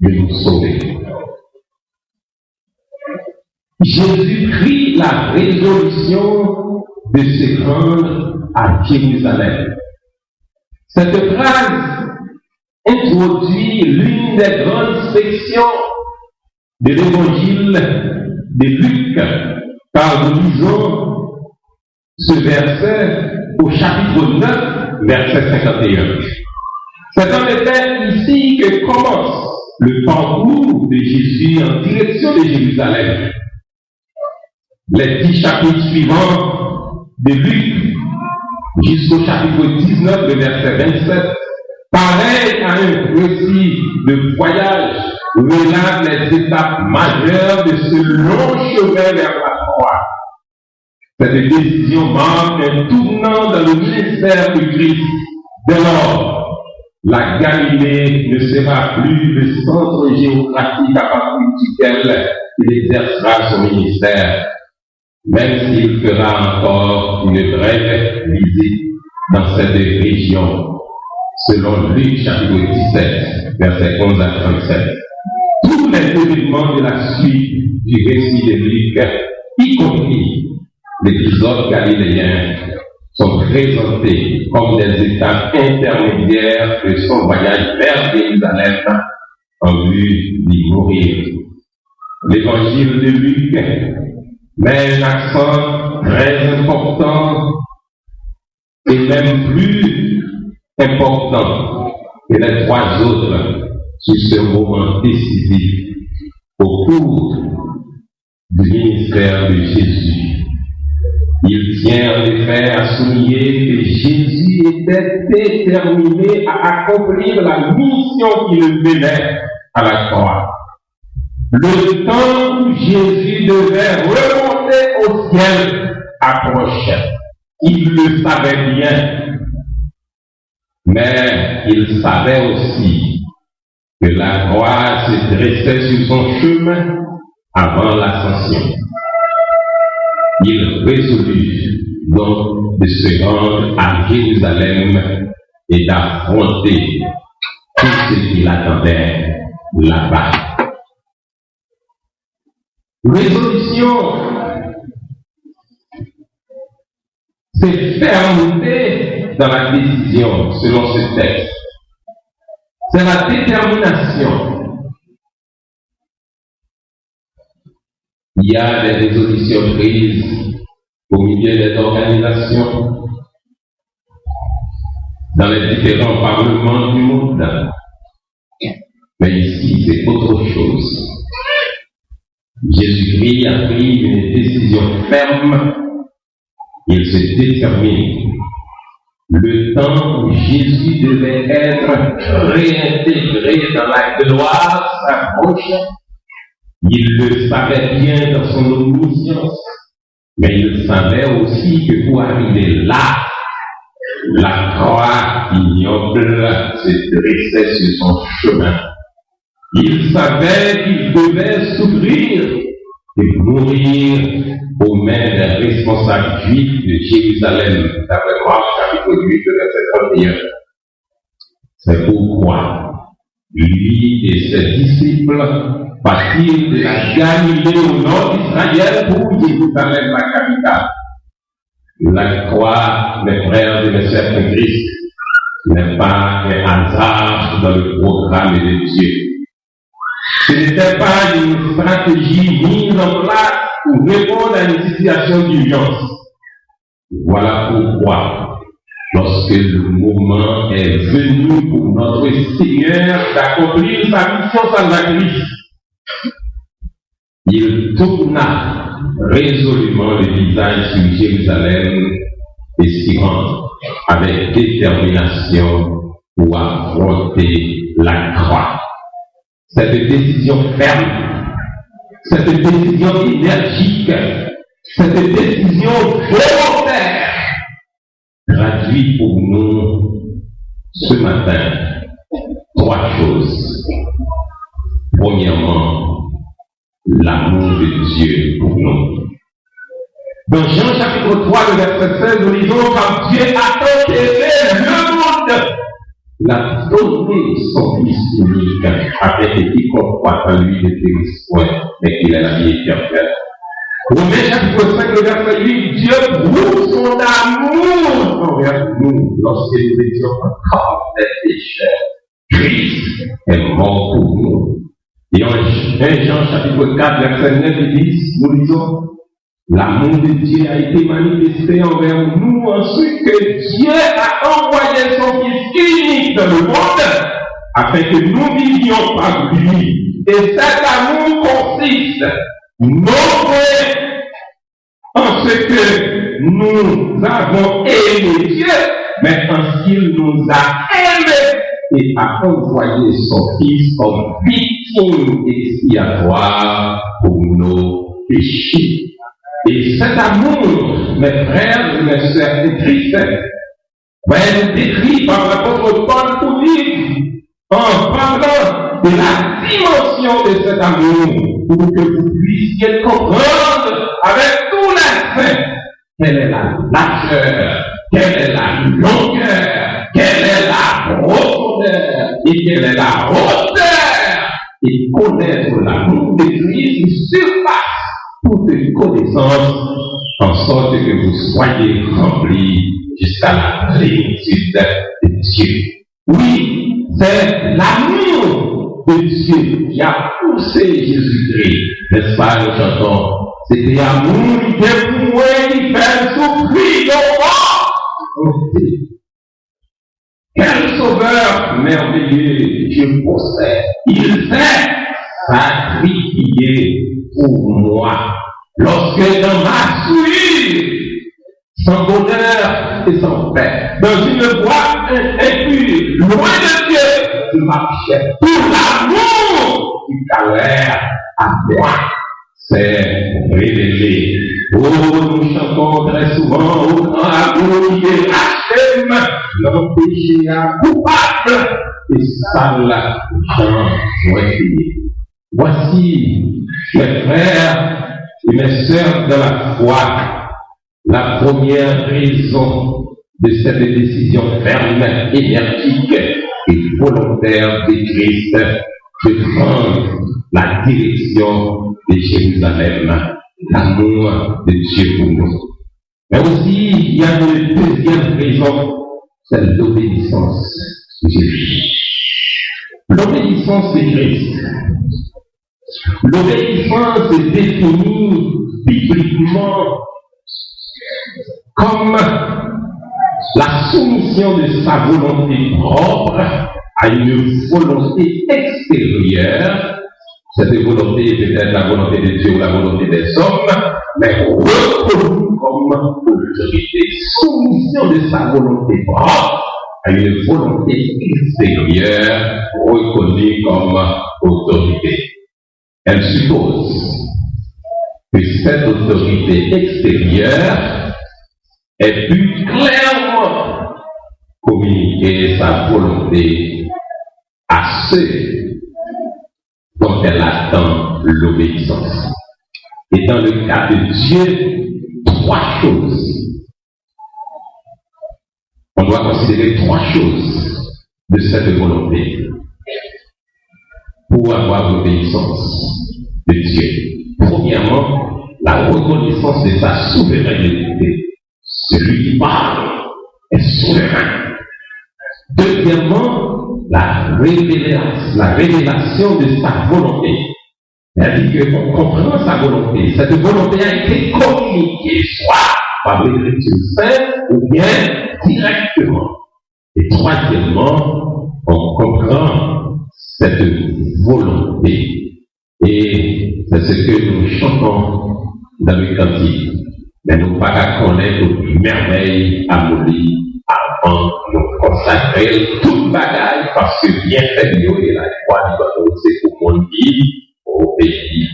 de nous sauver. Jésus prit la résolution de se rendre à Jérusalem. Cette phrase introduit l'une des grandes sections de l'évangile de Luc, car nous lisons ce verset au chapitre 9, verset 51. C'est en effet ici que commence le parcours de Jésus en direction de Jérusalem. Les 10 chapitres suivants de Luc jusqu'au chapitre 19, le verset 27, pareil à un récit de voyage, relate les étapes majeures de ce long chemin vers la croix. Cette décision marque un tournant dans le ministère de Christ. Dès lors, la Galilée ne sera plus le centre géographique à partir duquel il exercera son ministère, même s'il fera encore une brève visite dans cette région, selon Luc chapitre 17, versets 11 à 37. Tous les événements de la suite du récit de Luc, y compris l'épisode galiléen, sont présentés comme des étapes intermédiaires de son voyage vers Jérusalem en vue d'y mourir. L'évangile de Luc met un accent très important et même plus important que les 3 autres sur ce moment décisif au cours du ministère de Jésus. Il tient en effet à souligner que Jésus était déterminé à accomplir la mission qui le menait à la croix. Le temps où Jésus devait remonter au ciel approchait. Il le savait bien, mais il savait aussi que la croix se dressait sur son chemin avant l'ascension. Il résolut donc de se rendre à Jérusalem et d'affronter tout ce qui l'attendait là-bas. Résolution, c'est fermeté dans la décision selon ce texte. C'est la détermination. Il y a des résolutions prises au milieu des organisations, dans les différents parlements du monde. Mais ici, c'est autre chose. Jésus-Christ a pris une décision ferme. Il se détermine. Le temps où Jésus devait être réintégré dans la gloire s'approche. Il le savait bien dans son omniscience, mais il savait aussi que pour arriver là, la croix ignoble se dressait sur son chemin. Il savait qu'il devait souffrir et mourir aux mains des responsables juifs de Jérusalem, d'après Marc chapitre 8, verset 31. C'est pourquoi lui et ses disciples partirent de la Galilée au nord d'Israël pour Jérusalem, la capitale. La croix, mes frères et mes sœurs de Christ, n'est pas un hasard dans le programme de Dieu. Ce n'était pas une stratégie mise en place pour répondre à une situation d'urgence. Voilà pourquoi, lorsque le moment est venu pour notre Seigneur d'accomplir sa mission salvatrice, il tourna résolument le visage sur Jérusalem et s'y rend avec détermination pour affronter la croix. Cette décision ferme, cette décision énergique, cette décision volontaire traduit pour nous ce matin 3 choses. Premièrement, l'amour de Dieu pour nous. Dans Jean chapitre 3, le verset 16, nous lisons: car Dieu a tant aimé le monde l'a donné son Fils unique, afin que quiconque croit en lui ne périsse point, mais qu'il ait la vie éternelle. Romains chapitre 5, le verset 8, Dieu prouve son amour envers nous lorsque nous étions encore des pécheurs. Christ est mort pour nous. Et en 1 Jean chapitre 4, verset 9 et 10, nous lisons, l'amour de Dieu a été manifesté envers nous ensuite que Dieu a envoyé son Fils unique dans le monde afin que nous vivions par lui. Et cet amour consiste non en ce que nous avons aimé Dieu, mais en ce qu'il nous a aimés et a envoyé son Fils comme victime expiatoire pour nos péchés. Et cet amour, mes frères et mes sœurs de Christ, va être décrit par l'apôtre Paul pour dire, en parlant de la dimension de cet amour, pour que vous puissiez comprendre avec tous les saints quelle est la largeur, quelle est la longueur, quelle est la profondeur et quelle est la hauteur, et connaître l'amour de Christ qui surpasse toute connaissance, en sorte que vous soyez remplis jusqu'à la plénitude de Dieu. Oui, c'est l'amour de Dieu qui a poussé Jésus-Christ, n'est-ce pas, nous chantons, c'était l'amour qui fait pour qui fait souffrir de moi. Quel sauveur merveilleux Dieu possède. Il s'est sacrifié pour moi. Lorsque dans ma souillure, sans bonheur et sans paix, dans une voie impure, loin de Dieu, je marchais pour l'amour du calvaire à moi. C'est révélé. Oh, nous chantons très souvent au grand amour qui est Hachem, notre péché à coupable et sale gens joyeux. Voici, mes frères et mes sœurs de la foi, la première raison de cette décision ferme, énergique et volontaire de Christ de prendre la direction de Jérusalem, l'amour de Dieu pour nous. Mais aussi, il y a une deuxième raison, c'est l'obéissance de Jésus. L'obéissance de Christ. L'obéissance est définie bibliquement comme la soumission de sa volonté propre à une volonté extérieure. Cette volonté est peut-être la volonté de Dieu ou la volonté des hommes, mais reconnue comme autorité. Soumission de sa volonté propre à une volonté extérieure reconnue comme autorité. Elle suppose que cette autorité extérieure ait pu clairement communiquer sa volonté à ceux dont elle attend l'obéissance. Et dans le cas de Dieu, trois choses. On doit considérer trois choses de cette volonté pour avoir l'obéissance de Dieu. Premièrement, la reconnaissance de sa souveraineté. Celui qui parle est souverain. Deuxièmement, la révélation de sa volonté. C'est-à-dire qu'on comprend sa volonté. Cette volonté a été communiquée, soit par l'Écriture sainte ou bien directement. Et troisièmement, on comprend cette volonté. Et c'est ce que nous chantons dans le cantique. Mais nous ne pouvons pas connaître toute merveille abolie avant nous consacrer toute bagaille parce que bien fait Dieu et la foi c'est pour mon vie au pays.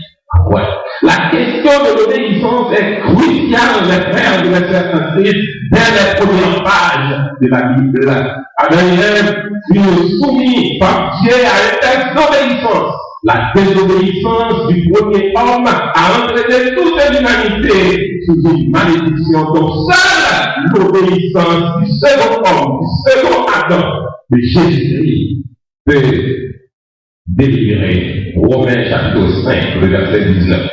Ouais. La question de l'obéissance est cruciale, mes frères et mes sœurs, dès les premières pages de la Bible. Adam fut soumis par Dieu à un test d'obéissance. La désobéissance du premier homme a entraîné toute l'humanité sous une malédiction. Donc seule l'obéissance du second homme, du second Adam, de Jésus-Christ peut délivrer. Romains chapitre 5, le verset 19.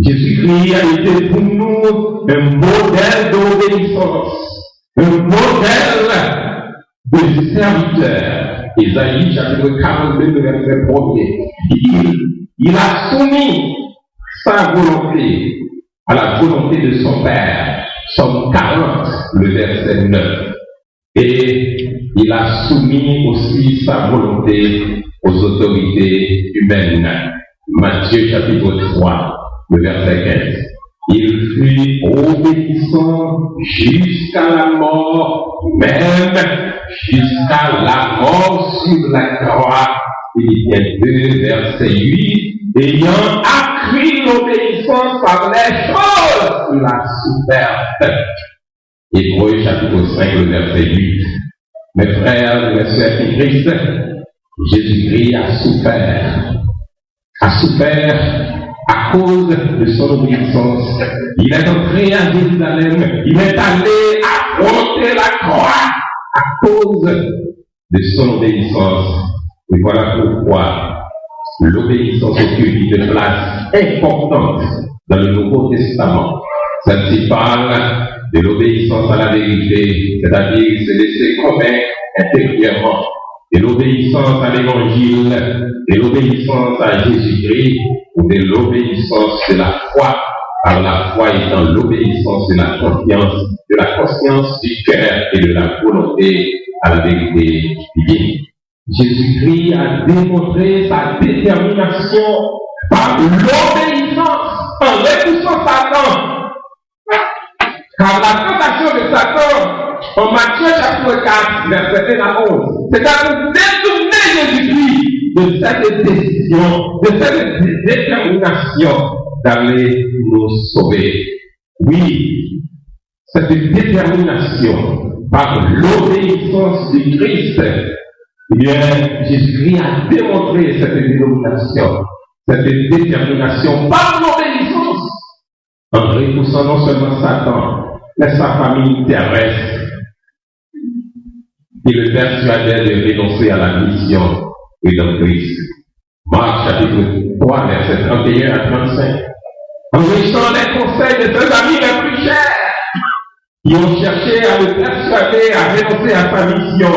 Jésus-Christ a été pour nous un modèle d'obéissance, un modèle de serviteur. Isaïe chapitre 42, le verset 1er. Il a soumis sa volonté à la volonté de son Père. Somme 40, le verset 9. Et il a soumis aussi sa volonté aux autorités humaines. Matthieu chapitre 3, le verset 15. Il fut obéissant jusqu'à la mort, même jusqu'à la mort sur la croix. Philippiens 2, verset 8. Ayant appris l'obéissance par les choses qu'il a souffert. Hébreux chapitre 5, le verset 8. Mes frères et mes sœurs en Christ, Jésus-Christ a souffert à cause de son obéissance. Il est entré à Jérusalem, il est allé affronter la croix à cause de son obéissance. Et voilà pourquoi l'obéissance occupe une place importante dans le Nouveau Testament. Celle-ci parle de l'obéissance à la vérité, c'est-à-dire se laisser convaincre intérieurement, de l'obéissance à l'Évangile, de l'obéissance à Jésus-Christ, ou de l'obéissance de la foi, par la foi étant l'obéissance de la conscience du cœur et de la volonté à la vérité divine. Jésus-Christ a démontré sa détermination par l'obéissance en repoussant Satan. Car la tentation de Satan, en Matthieu chapitre 4, verset 1 à 11, c'est à nous détourner Jésus-Christ de cette décision, de cette détermination d'aller nous sauver. Oui, cette détermination par l'obéissance du Christ, eh bien, Jésus-Christ a démontré cette détermination par l'obéissance, en repoussant non seulement Satan, mais sa famille terrestre, qui le persuadait de renoncer à la mission rédemptrice. Marc chapitre 3, verset 31 à 35. En rejetant les conseils de ses amis les plus chers, qui ont cherché à le persuader à renoncer à sa mission,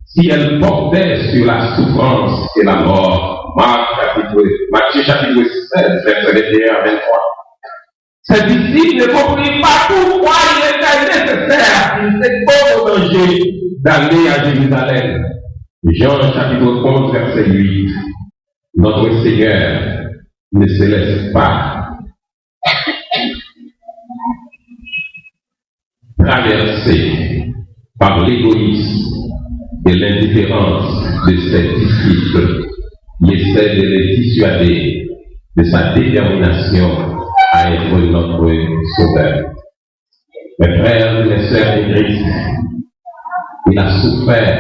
si elle portait sur la souffrance et la mort. Matthieu chapitre 16, verset 21 à 23. Ses disciples ne comprirent pas pourquoi il était nécessaire, il était au danger d'aller à Jérusalem. Jean chapitre 11, verset 8. Notre Seigneur ne se laisse pas traverser par l'égoïsme et l'indifférence de ses disciples. Il essaie de les dissuader de sa détermination à être notre sauveur. Mes frères et mes sœurs de Christ, il a souffert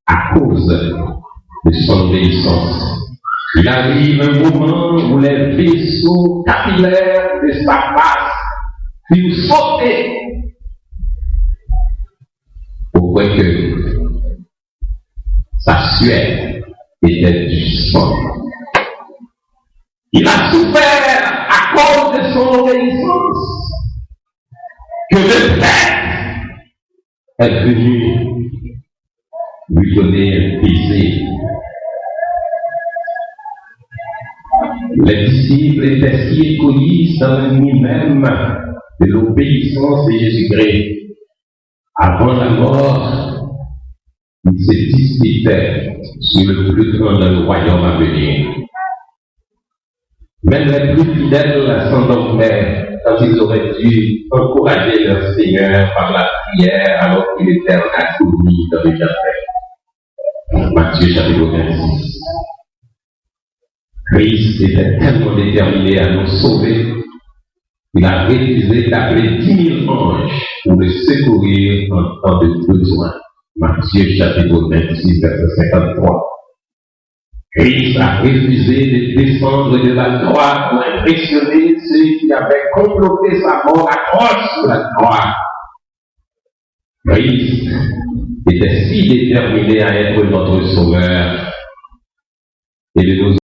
à cause de son obéissance. Il arrive un moment où les vaisseaux capillaires de sa face furent sautés au point que sa sueur était du sang. Il a souffert à cause de son obéissance, que le Père est venu lui donner un baiser. Les disciples étaient si égoïstes dans lui-même de l'obéissance de Jésus-Christ. Avant la mort, ils se disputaient sur le plus grand dans le royaume à venir. Même les plus fidèles s'endormaient quand ils auraient dû encourager leur Seigneur par la prière alors qu'il était assourdi dans le jardin. Matthieu chapitre 26. Christ était tellement déterminé à nous sauver qu'il a refusé d'appeler 10 000 anges pour le secourir en temps de besoin. Matthieu chapitre 26, verset 53. Christ a refusé de descendre de la croix pour impressionner ceux qui avaient comploté sa mort à croix sur la croix. Christ était si déterminé à être notre sauveur et de nous